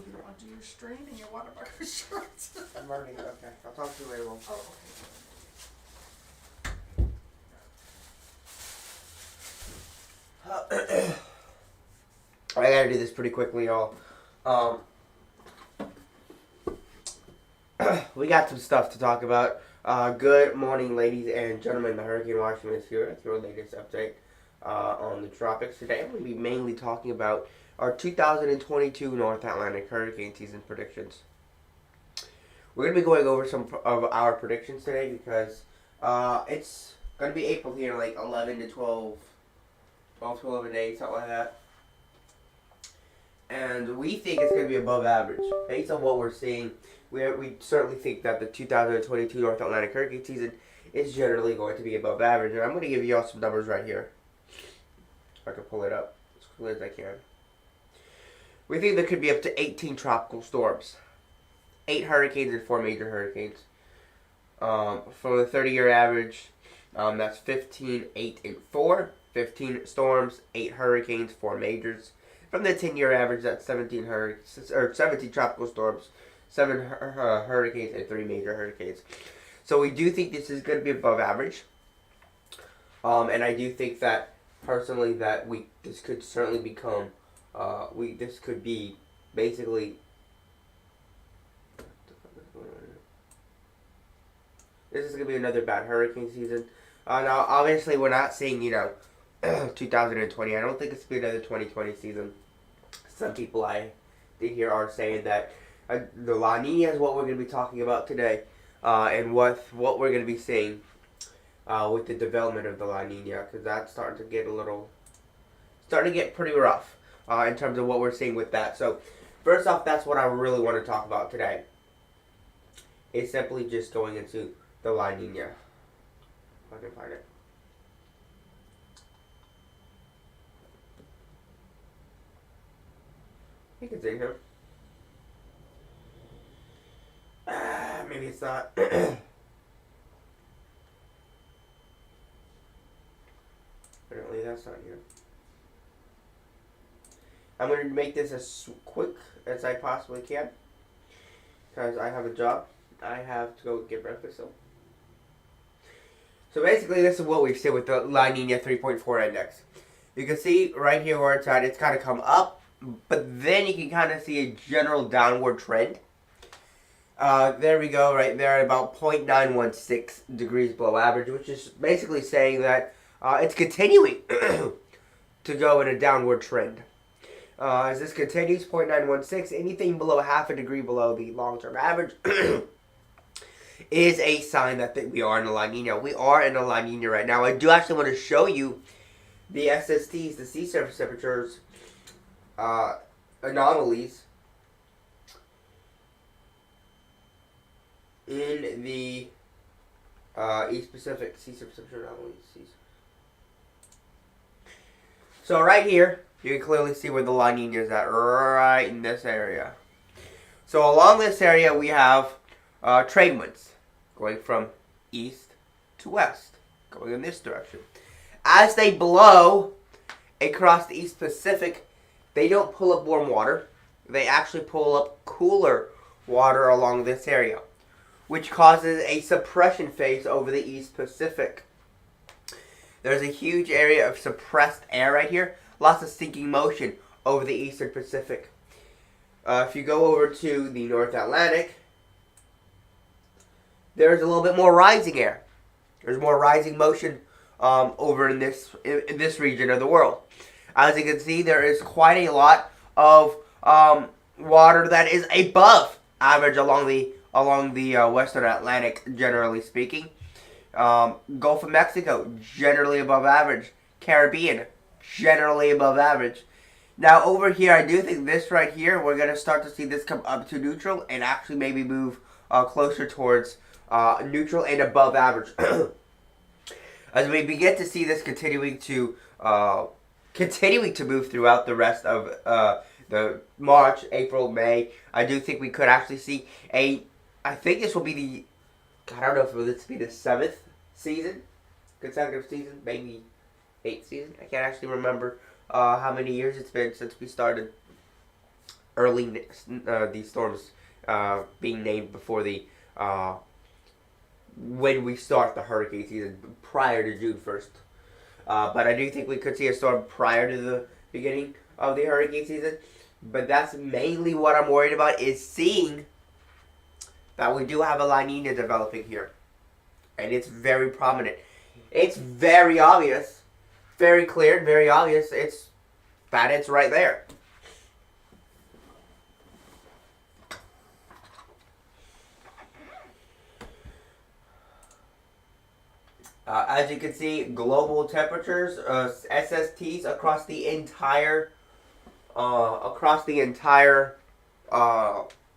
you're onto your string and your water bucket shorts. I'm already, okay. I'll talk to you later. Oh, okay. I gotta do this pretty quickly, y'all. We got some stuff to talk about. Good morning, ladies and gentlemen. The Hurricane Watchman is here with your latest update on the tropics. Today, I'm going to be mainly talking about our 2022 North Atlantic hurricane season predictions. We're going to be going over some of our predictions today because it's going to be April here, like 11 to 12 to 11 days, something like that. And we think it's going to be above average. Based on what we're seeing, we certainly think that the 2022 North Atlantic hurricane season is generally going to be above average. And I'm going to give you all some numbers right here. If I can pull it up as quickly as I can. We think there could be up to 18 tropical storms. 8 hurricanes and 4 major hurricanes. For the 30-year average, that's 15, 8, and 4. 15 storms, 8 hurricanes, 4 majors. From the 10-year average, that's 17 tropical storms, 7 hurricanes, and 3 major hurricanes. So we do think this is going to be above average. And I do think that, personally, that this could certainly become, this could be basically, this is going to be another bad hurricane season. Now, obviously, we're not saying, 2020. I don't think it's going to be another 2020 season. Some people I did hear are saying that the La Nina is what we're going to be talking about today, and what we're going to be seeing with the development of the La Nina, because that's starting to get pretty rough in terms of what we're seeing with that. So, first off, that's what I really want to talk about today. It's simply just going into the La Nina. If I can find it. I think it's in here. Maybe it's not. Apparently that's not here. I'm going to make this as quick as I possibly can. Because I have a job. I have to go get breakfast. So basically this is what we've seen with the La Nina 3.4 index. You can see right here where it's at, it's kind of come up. But then you can kind of see a general downward trend. There we go, right there at about 0.916 degrees below average, which is basically saying that it's continuing to go in a downward trend. As this continues, 0.916, anything below half a degree below the long-term average is a sign that we are in a La Nina. We are in a La Nina right now. I do actually want to show you the SSTs, the sea surface temperatures, anomalies in the East Pacific sea surface temperature anomalies. So right here, you can clearly see where the La Nina is at, right in this area. So along this area, we have trade winds going from east to west, going in this direction. As they blow across the East Pacific, they don't pull up warm water. They actually pull up cooler water along this area, which causes a suppression phase over the East Pacific. There's a huge area of suppressed air right here. Lots of sinking motion over the Eastern Pacific. If you go over to the North Atlantic, there's a little bit more rising air. There's more rising motion over in this region of the world. As you can see, there is quite a lot of water that is above average along the Western Atlantic, generally speaking. Gulf of Mexico, generally above average. Caribbean, generally above average. Now, over here, I do think this right here, we're going to start to see this come up to neutral and actually maybe move closer towards neutral and above average. As we begin to see this continuing to move throughout the rest of the March, April, May, I do think we could actually see I think this will be I don't know if this will be the 7th consecutive season, maybe 8th season. I can't actually remember how many years it's been since we started these storms being named before the when we start the hurricane season prior to June 1st. But I do think we could see a storm prior to the beginning of the hurricane season. But that's mainly what I'm worried about, is seeing that we do have a La Nina developing here. And it's very prominent. It's very obvious, very clear, very obvious. It's right there. As you can see, global temperatures, SSTs across the entire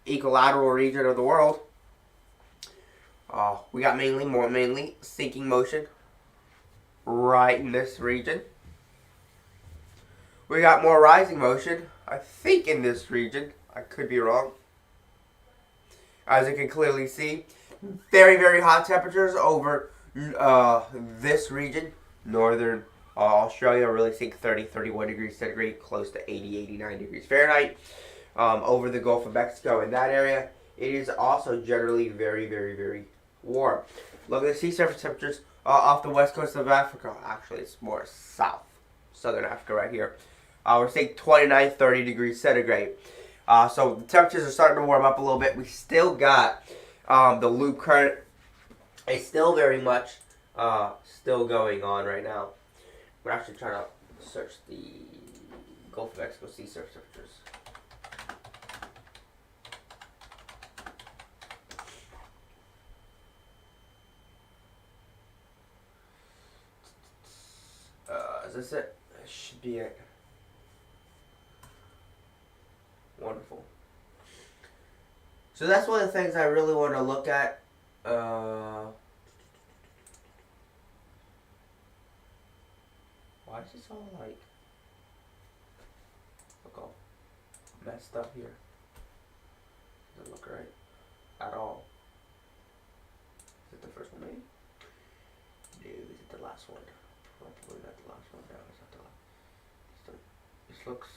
equilateral region of the world. We got mainly sinking motion right in this region. We got more rising motion, I think, in this region. I could be wrong. As you can clearly see, very, very hot temperatures over this region. Northern Australia really seeing 30, 31 degrees centigrade, close to 80, 89 degrees Fahrenheit. Over the Gulf of Mexico in that area, it is also generally very, very, very warm. Look at the sea surface temperatures off the west coast of Africa. Actually, it's more southern Africa right here. We're seeing 29, 30 degrees centigrade. So the temperatures are starting to warm up a little bit. We still got the loop current. It's still very much still going on right now. We're actually trying to search the Gulf of Mexico sea surface temperatures. Is this it? This should be it. Wonderful. So that's one of the things I really want to look at. Why is this all like look all messed up here? Doesn't look right at all. Is it the first one maybe? No, is it the last one? Probably not the last one. No, it's not the last. This looks,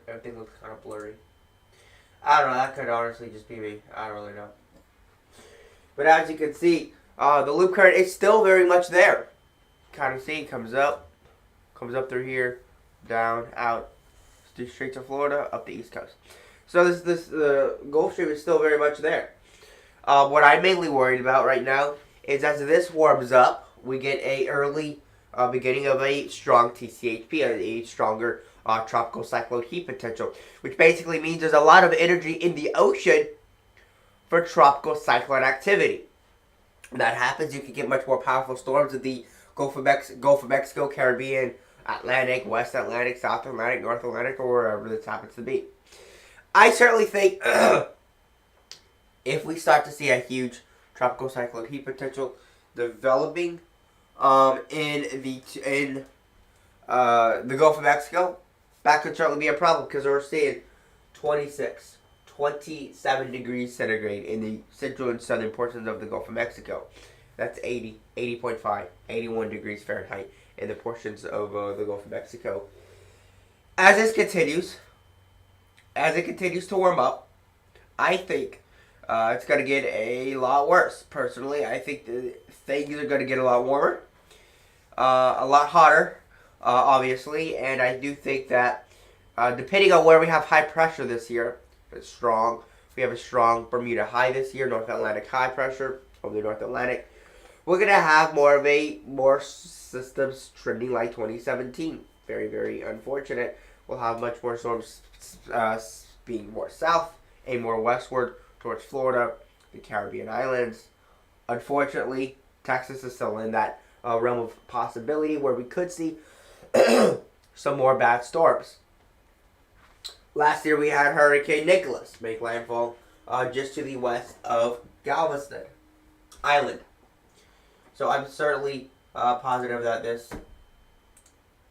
everything looks kind of blurry. I don't know, that could honestly just be me. I don't really know. But as you can see, the loop current is still very much there. Kind of see, comes up through here, down, out, straight to Florida, up the East Coast. So this Gulf Stream is still very much there. What I'm mainly worried about right now is as this warms up, we get a early beginning of a strong TCHP, a stronger tropical cyclone heat potential, which basically means there's a lot of energy in the ocean for tropical cyclone activity. When that happens, you can get much more powerful storms in the Gulf of Mexico, Caribbean, Atlantic, West Atlantic, South Atlantic, North Atlantic, or wherever this happens to be. I certainly think if we start to see a huge tropical cyclone heat potential developing in the Gulf of Mexico, that could certainly be a problem because we're seeing 26, 27 degrees centigrade in the central and southern portions of the Gulf of Mexico. That's 80, 80.5, 81 degrees Fahrenheit in the portions of the Gulf of Mexico. As this continues, as it continues to warm up, I think it's going to get a lot worse. Personally, I think things are going to get a lot warmer, a lot hotter, obviously, and I do think that depending on where we have high pressure this year, it's strong. We have a strong Bermuda high this year, North Atlantic high pressure over the North Atlantic. We're going to have more systems trending like 2017. Very, very unfortunate. We'll have much more storms being more south and more westward towards Florida, the Caribbean islands. Unfortunately, Texas is still in that realm of possibility where we could see some more bad storms. Last year we had Hurricane Nicholas make landfall just to the west of Galveston Island. So I'm certainly positive that this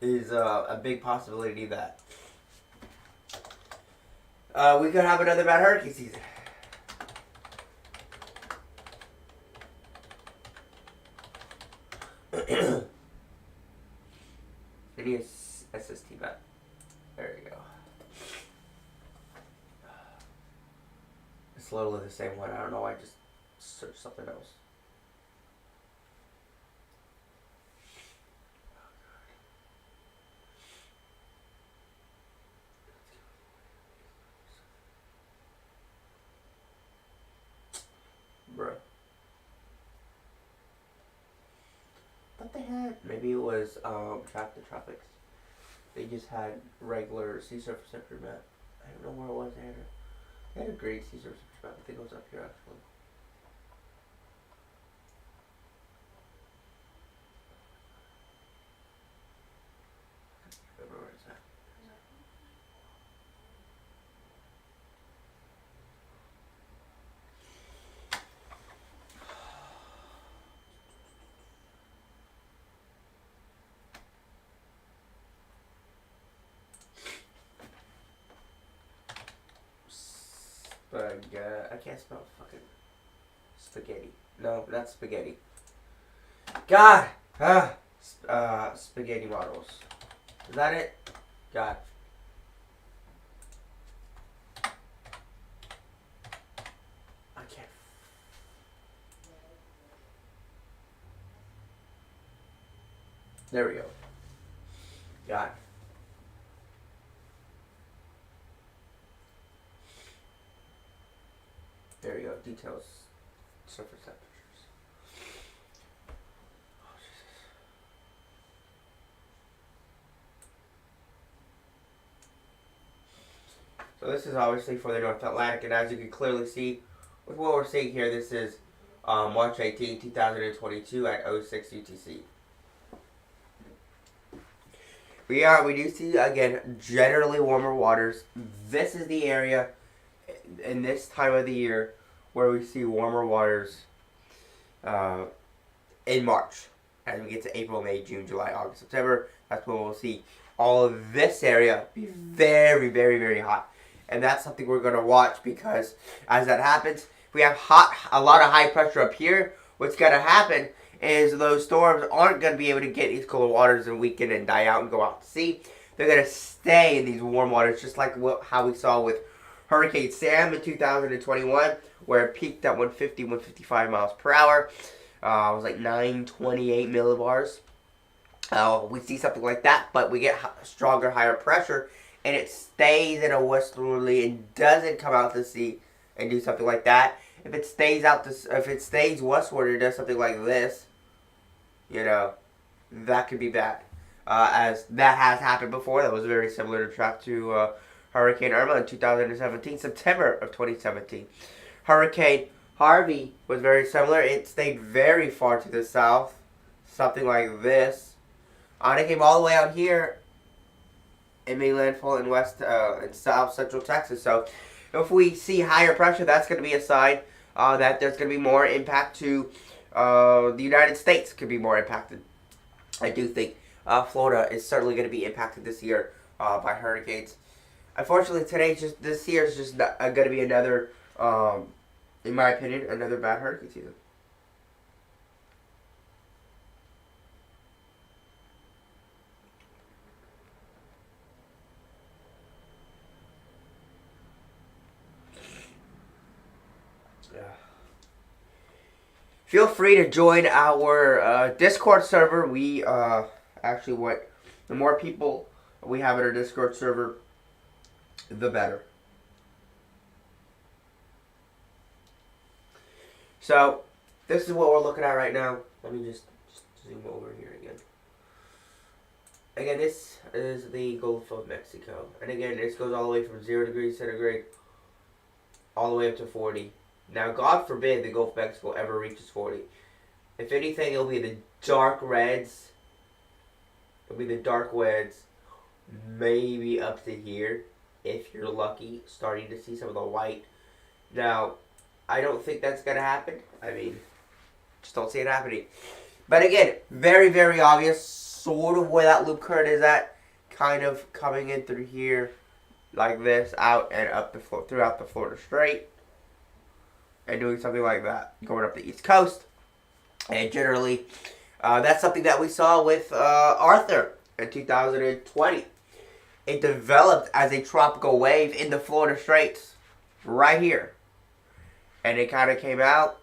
is a big possibility that we could have another bad hurricane season. I need a SST map. There you go. It's literally the same one. I don't know why I just searched something else. Bruh. Thought they had. Maybe it was Track the Tropics. They just had regular sea surface temperature map. I don't know where it was. They had a great sea surface temperature map. I think it was up here actually. I don't remember where it's at. I can't spell fucking spaghetti. No, not spaghetti. God! Spaghetti models. Is that it? God. I can't. There we go. God. There we go. Details. Surface temperatures. Oh, Jesus. So this is obviously for the North Atlantic, and as you can clearly see, with what we're seeing here, this is March 18, 2022 at 06 UTC. We do see, again, generally warmer waters. This is the area in this time of the year where we see warmer waters in March. As we get to April, May, June, July, August, September, that's when we'll see all of this area be very, very, very hot. And that's something we're going to watch, because as that happens, if we have a lot of high pressure up here, what's going to happen is those storms aren't going to be able to get these cold waters and weaken and die out and go out to sea. They're going to stay in these warm waters, just like how we saw with Hurricane Sam in 2021, where it peaked at 150, 155 miles per hour. It was like 928 millibars. We see something like that, but we get stronger, higher pressure, and it stays in a westerly and doesn't come out to sea and do something like that. If it stays westward and does something like this, that could be bad. As that has happened before. That was very similar to Hurricane Irma in 2017, September of 2017. Hurricane Harvey was very similar. It stayed very far to the south, something like this. And it came all the way out here and made landfall in west and south central Texas. So if we see higher pressure, that's going to be a sign that there's going to be more impact to the United States. Could be more impacted. I do think Florida is certainly going to be impacted this year by hurricanes. Unfortunately, this year is just going to be another, in my opinion, another bad hurricane season. Feel free to join our Discord server. We actually the more people we have in our Discord server, the better. So this is what we're looking at right now. Let me just zoom over here again. Again, this is the Gulf of Mexico, and again, this goes all the way from 0 degrees centigrade all the way up to 40. Now, God forbid the Gulf of Mexico ever reaches 40. If anything, it'll be the dark reds. It'll be the dark reds, maybe up to here, if you're lucky, starting to see some of the white. Now, I don't think that's going to happen. I mean, just don't see it happening. But again, very, very obvious, sort of where that loop current is at, kind of coming in through here, like this, out and up throughout the Florida Strait. And doing something like that, going up the East Coast. And generally, that's something that we saw with Arthur in 2020. It developed as a tropical wave in the Florida Straits, right here. and it kind of came out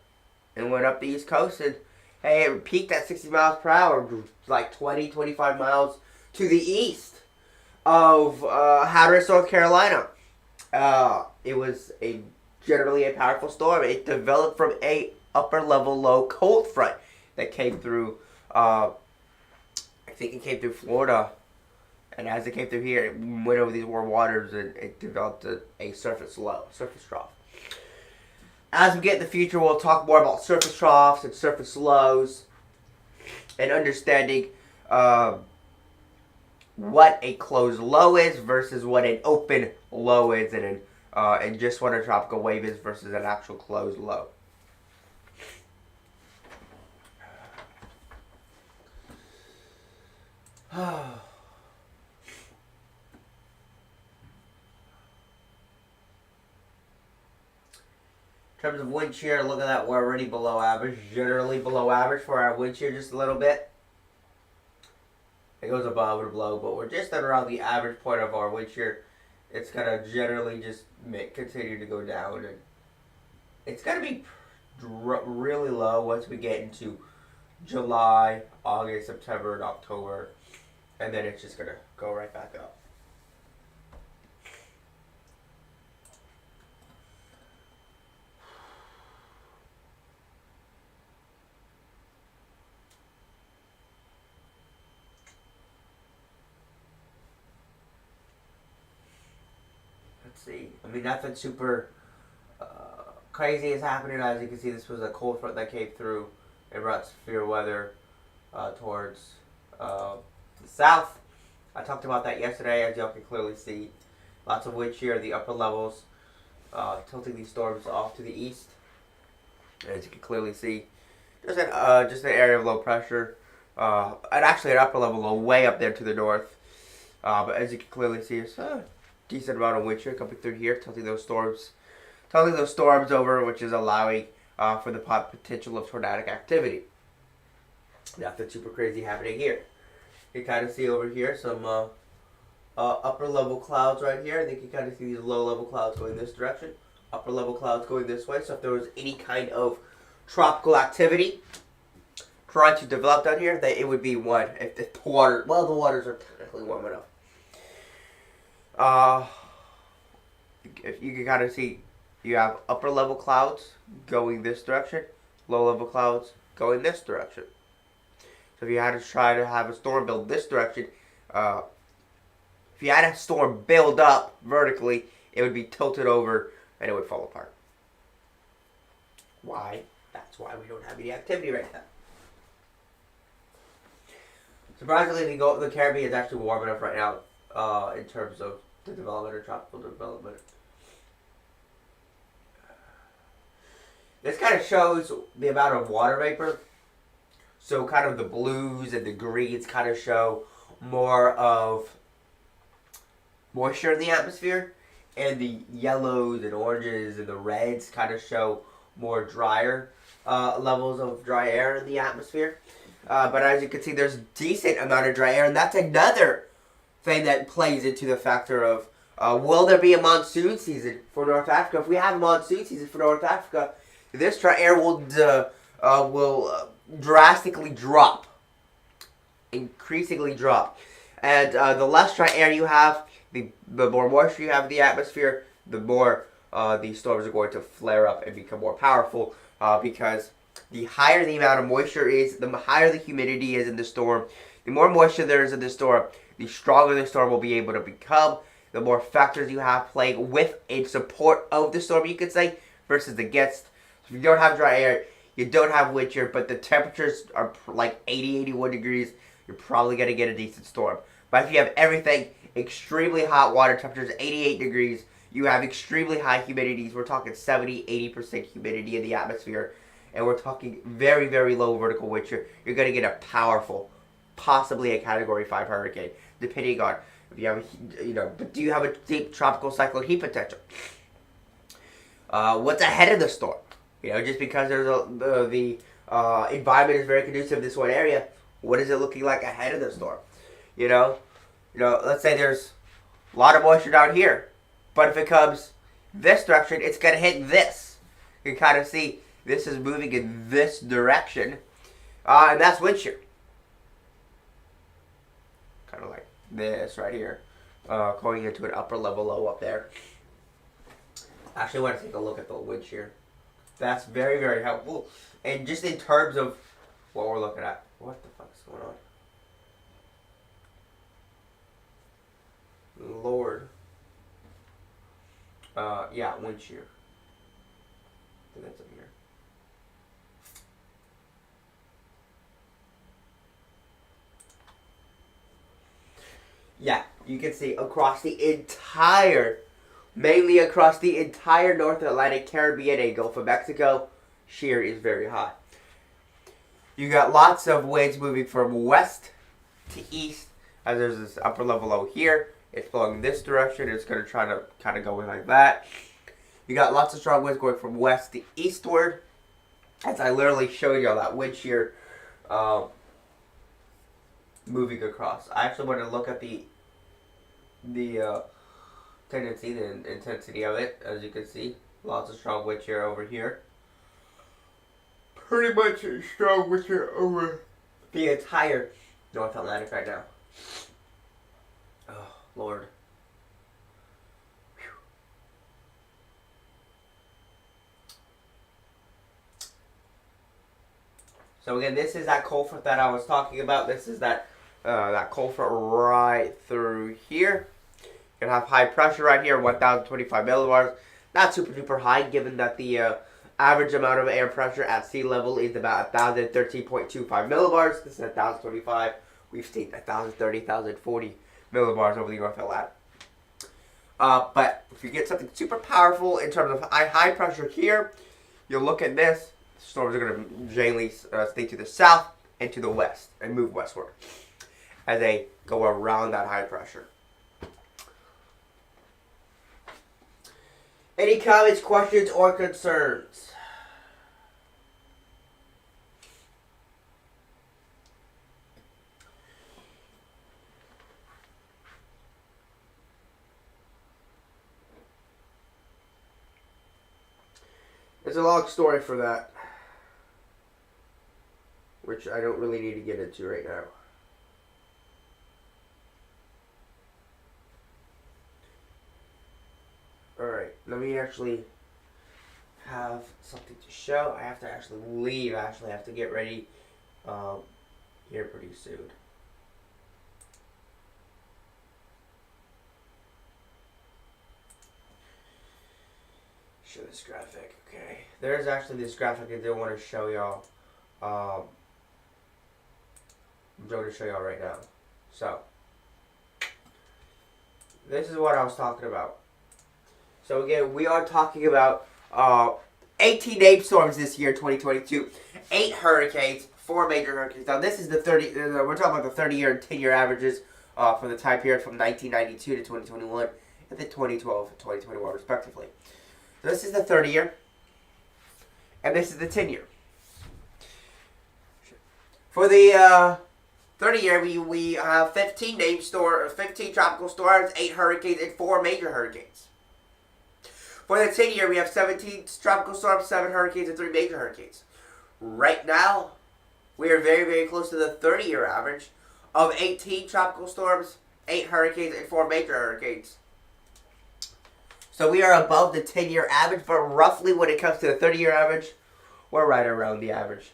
and went up the East Coast, and hey, it peaked at 60 miles per hour, like 20, 25 miles to the east of Hatteras, North Carolina. It was generally a powerful storm. It developed from a upper level low cold front that came through. I think it came through Florida, and as it came through here, it went over these warm waters, and it developed a surface trough. As we get in the future, we'll talk more about surface troughs and surface lows, and understanding what a closed low is versus what an open low is, and just what a tropical wave is versus an actual closed low. In terms of wind shear, look at that, we're already below average, generally below average for our wind shear just a little bit. It goes above or below, but we're just at around the average point of our wind shear. It's going to generally just continue to go down, and it's going to be really low once we get into July, August, September, and October, and then it's just going to go right back up. See, I mean, nothing super crazy is happening. As you can see, this was a cold front that came through and brought severe weather towards the south. I talked about that yesterday, as y'all can clearly see. Lots of wind shear, the upper levels, tilting these storms off to the east. As you can clearly see, just an area of low pressure, and actually an upper level low way up there to the north. But as you can clearly see, it's decent amount of wind shear coming through here, tilting those storms over, which is allowing for the potential of tornadic activity. Nothing super crazy happening here. You can kind of see over here some upper level clouds right here. I think you kind of see these low level clouds going this direction, upper level clouds going this way. So if there was any kind of tropical activity trying to develop down here, it would be one. If the waters are technically warm enough. If you can kind of see, you have upper level clouds going this direction, low level clouds going this direction. So if you had to try to have a storm build this direction, if you had a storm build up vertically, it would be tilted over and it would fall apart. Why? That's why we don't have any activity right now. Surprisingly, the Caribbean is actually warm enough right now. In terms of the development or tropical development. This kind of shows the amount of water vapor. So kind of the blues and the greens kind of show more of moisture in the atmosphere. And the yellows and oranges and the reds kind of show more drier levels of dry air in the atmosphere. But as you can see, there's a decent amount of dry air, and that's another thing that plays into the factor of will there be a monsoon season for North Africa? If we have a monsoon season for North Africa, this dry air will drastically drop, increasingly drop, and the less dry air you have, the more moisture you have in the atmosphere, the more these storms are going to flare up and become more powerful because the higher the amount of moisture is, the higher the humidity is in the storm, the more moisture there is in the storm, the stronger the storm will be able to become, the more factors you have playing with in support of the storm, you could say, versus against. So if you don't have dry air, you don't have wind shear, but the temperatures are like 80, 81 degrees, you're probably going to get a decent storm. But if you have everything, extremely hot water temperatures, 88 degrees, you have extremely high humidities. We're talking 70, 80% humidity in the atmosphere, and we're talking very, very low vertical wind shear. You're going to get a powerful, possibly a Category 5 hurricane, depending on if you have, but do you have a deep tropical cyclone heat potential? What's ahead of the storm? Just because there's the environment is very conducive to this one area, what is it looking like ahead of the storm? Let's say there's a lot of moisture down here, but if it comes this direction, it's going to hit this. You can kind of see this is moving in this direction. And that's wind shear. Kind of like this right here. Going into an upper level low up there. Actually, I want to take a look at the wind shear. That's very, very helpful. And just in terms of what we're looking at. What the fuck is going on? Lord. Yeah, wind shear. I think that's up here. Yeah, you can see across the entire, mainly across the entire North Atlantic, Caribbean, and Gulf of Mexico, shear is very high. You got lots of winds moving from west to east, as there's this upper level low here. It's blowing this direction. It's going to try to kind of go in like that. You got lots of strong winds going from west to eastward, as I literally showed you all that wind shear moving across. I actually want to look at the tendency, the intensity of it. As you can see, lots of strong wind shear over here. Pretty much a strong wind shear over the entire North Atlantic right now. Oh, Lord. Whew. So again, this is that cold front that I was talking about. This is that cold front right through here. You're going to have high pressure right here, 1,025 millibars. Not super duper high, given that the average amount of air pressure at sea level is about 1,013.25 millibars. This is 1,025. We've seen 1,030, 1,040 millibars over the North Atlantic. But if you get something super powerful in terms of high pressure here, you'll look at this. Storms are going to generally stay to the south and to the west and move westward as they go around that high pressure. Any comments, questions, or concerns? There's a long story for that, which I don't really need to get into right now. Alright, let me actually have something to show. I have to actually leave. I actually have to get ready here pretty soon. Show this graphic, okay. There's actually this graphic I do want to show y'all. I'm going to show y'all right now. So, this is what I was talking about. So again, we are talking about 18 named storms this year, 2022. 8 hurricanes, 4 major hurricanes. Now this is the 30. We're talking about the 30-year and 10-year averages for the time period from 1992 to 2021, and then 2012 and 2021 respectively. So this is the 30-year, and this is the 10-year. For the 30-year, we have 15 15 tropical storms, 8 hurricanes, and 4 major hurricanes. For the 10-year, we have 17 tropical storms, 7 hurricanes, and 3 major hurricanes. Right now, we are very, very close to the 30-year average of 18 tropical storms, 8 hurricanes, and 4 major hurricanes. So we are above the 10-year average, but roughly when it comes to the 30-year average, we're right around the average.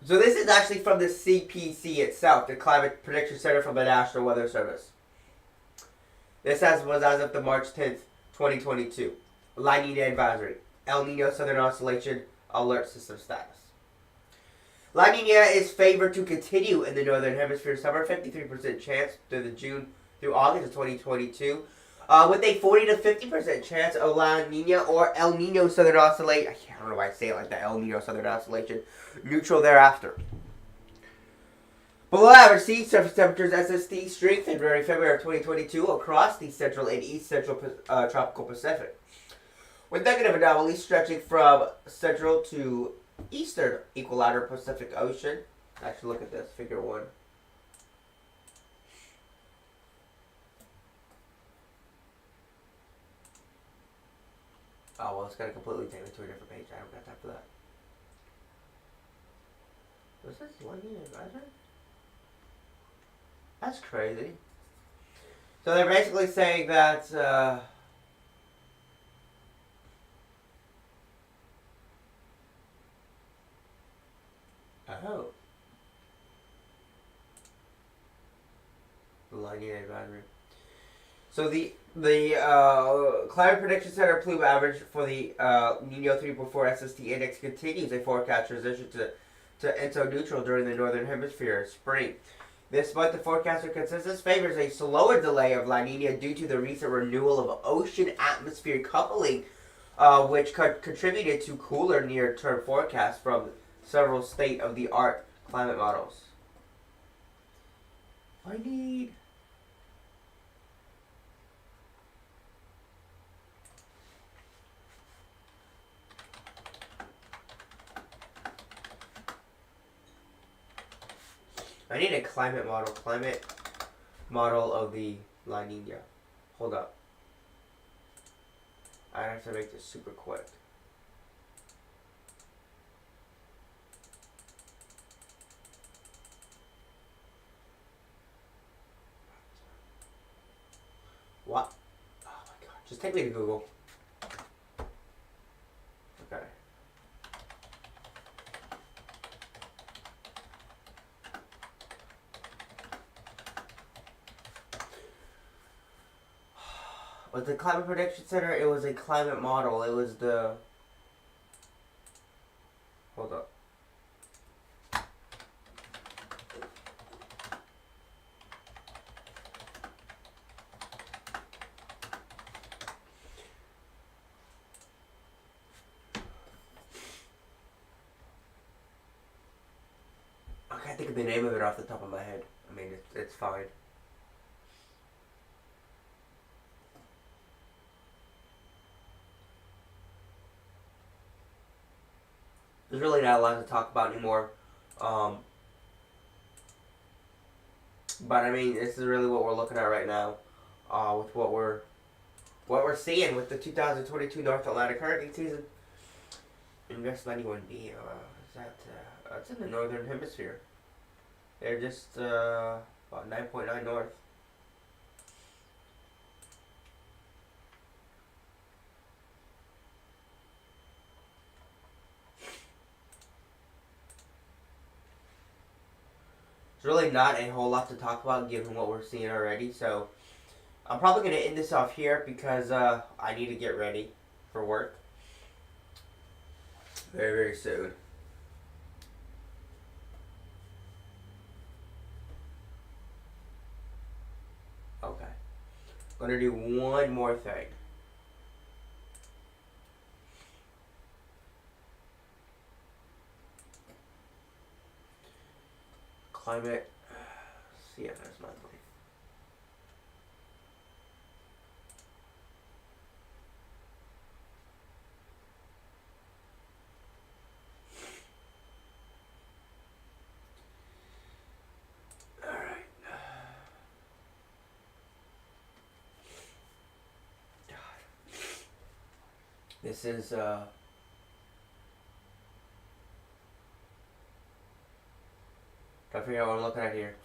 So this is actually from the CPC itself, the Climate Prediction Center from the National Weather Service. This was as of the March 10th, 2022. La Nina advisory. El Nino Southern Oscillation alert system status. La Nina is favored to continue in the Northern Hemisphere summer, 53% chance through August of 2022. With a 40 to 50% chance of La Nina or El Nino Southern Oscillation. I don't know why I say it like that. El Nino Southern Oscillation. Neutral thereafter. Below average sea surface temperatures SST strengthened during February of 2022 across the central and east central tropical Pacific. with negative anomalies stretching from central to eastern equilateral Pacific Ocean. Actually, look at this, figure 1. Oh, well, it's going to completely take me to a different page. I don't got time for that. Was this Lightning Advisor? That's crazy. So they're basically saying that, oh. The Lightning Advisory. So the Climate Prediction Center plume average for the Nino 3.4 SST index continues a forecast transition to ENSO neutral during the northern hemisphere spring. This month, the forecaster consensus favors a slower delay of La Nina due to the recent renewal of ocean atmosphere coupling, which contributed to cooler near-term forecasts from several state-of-the-art climate models. I need a climate model of the La Nina. Hold up. I have to make this super quick. What? Oh my god. Just take me to Google. Okay. With the Climate Prediction Center, it was a climate model. It was the... Hold up. I can't think of the name of it off the top of my head. I mean, it's fine. There's really not a lot to talk about anymore. But I mean, this is really what we're looking at right now, with what we're seeing with the 2022 North Atlantic hurricane season. Invest 91B. Is that? It's in the northern hemisphere. They're just about 9.9 north. There's really not a whole lot to talk about given what we're seeing already, so I'm probably going to end this off here because I need to get ready for work very, very soon. Okay. I'm going to do one more thing. Climate CFS monthly. All right. God. This is I figure out what I'm looking at here.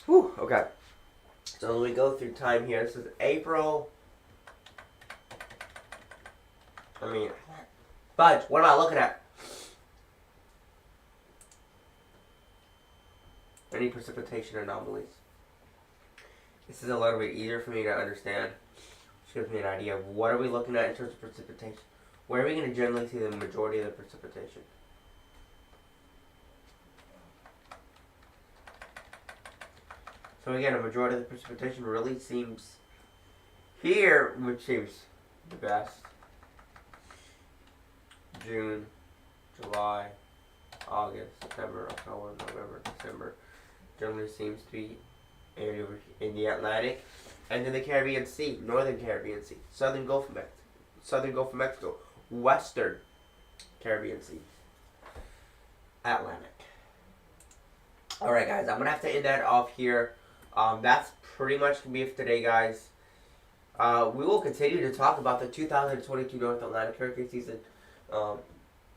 Whew, okay. So let me go through time here. This is April. Fudge, what am I looking at? Any precipitation anomalies. This is a little bit easier for me to understand. Gives me an idea of what are we looking at in terms of precipitation. Where are we going to generally see the majority of the precipitation? So again, a majority of the precipitation really seems here, which seems the best. June, July, August, September, October, November, December. generally seems to be area in the Atlantic, and then the Caribbean Sea, Northern Caribbean Sea, Southern Gulf of Mexico, Western Caribbean Sea, Atlantic. All right, guys, I'm gonna have to end that off here. That's pretty much gonna be it for today, guys. We will continue to talk about the 2022 North Atlantic hurricane season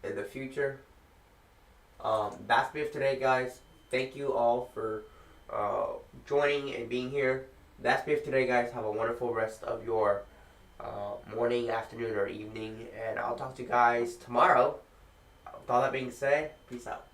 in the future. That's it for today, guys. Thank you all for joining and being here. That's it for today, guys. Have a wonderful rest of your morning, afternoon, or evening, and I'll talk to you guys tomorrow. With all that being said, peace out.